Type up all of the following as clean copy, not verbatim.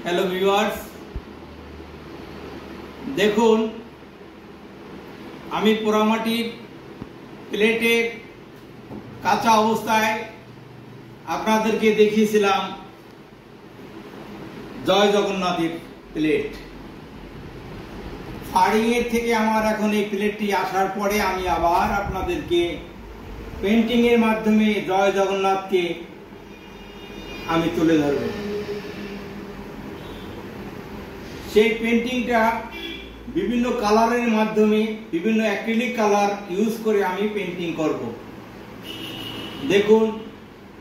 Hello viewers, দেখুন আমি পোড়ামাটির প্লেটের কাঁচা অবস্থায় আপনাদেরকে দেখিয়েছিলাম জয় জগন্নাথের প্লেট। ফাড়িং এর থেকে আমার এখন এই প্লেটটি আসার পরে আমি আবার আপনাদেরকে পেন্টিং এর মাধ্যমে জয় জগন্নাথকে আমি তুলে ধরব। সেই পেন্টিংটা বিভিন্ন কালারের মাধ্যমে বিভিন্ন অ্যাক্রিলিক কালার ইউজ করে আমি পেন্টিং করব। দেখুন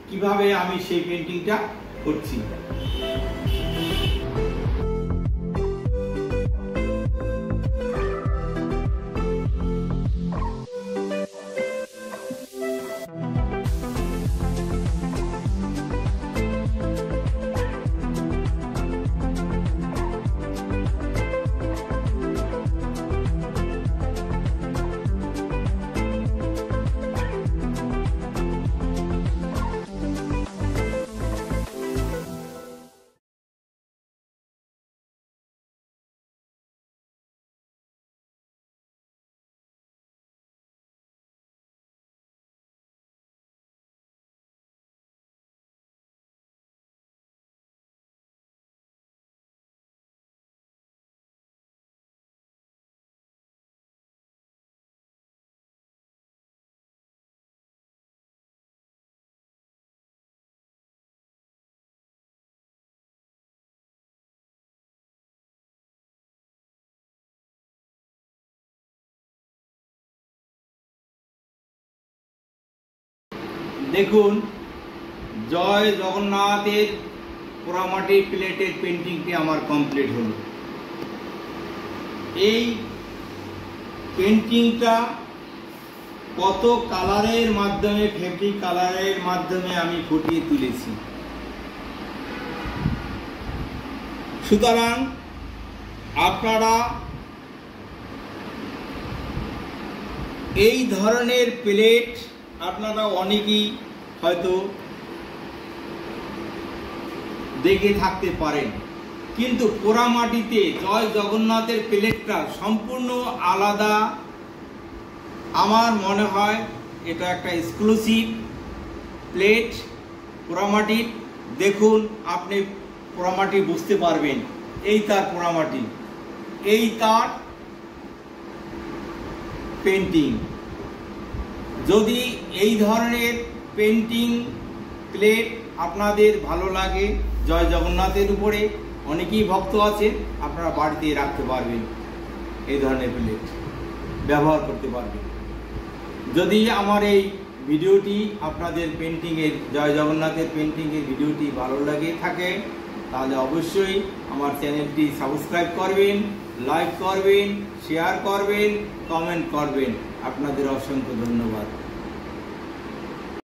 কিভাবে আমি সেই পেন্টিংটা করছি। দেখুন জয় জগন্নাথের পোড়ামাটির প্লেটের পেন্টিংটি আমার কমপ্লিট হলো। এই পেন্টিংটা কত কালারের মাধ্যমে, ফেব্রিক কালারের মাধ্যমে আমি ফুটিয়ে তুলেছি। সুতরাং আপনারা এই ধরনের প্লেট আপনারা অনেকেই হয়তো দেখে থাকতে পারেন, কিন্তু পোড়ামাটিতে জয় জগন্নাথের প্লেটটা সম্পূর্ণ আলাদা। আমার মনে হয় এটা একটা এক্সক্লুসিভ প্লেট পোড়ামাটির। দেখুন আপনি পোড়ামাটি বুঝতে পারবেন, এই তার পোড়ামাটি, এই তার পেন্টিং। যদি এই ধরনের পেন্টিং প্লেট আপনাদের ভালো লাগে, জয় জগন্নাথের উপরে অনেকেই ভক্ত আছে, আপনারা বাড়িতে রাখতে পারবেন, এই ধরনের প্লেট ব্যবহার করতে পারবেন। যদি আমার এই ভিডিওটি আপনাদের পেন্টিংয়ের, জয় জগন্নাথের পেন্টিংয়ের ভিডিওটি ভালো লাগে থাকে, তাহলে অবশ্যই আমার চ্যানেলটি সাবস্ক্রাইব করবেন, লাইক করবেন, শেয়ার করবেন, কমেন্ট করবেন। আপনাদের অসংখ্য ধন্যবাদ।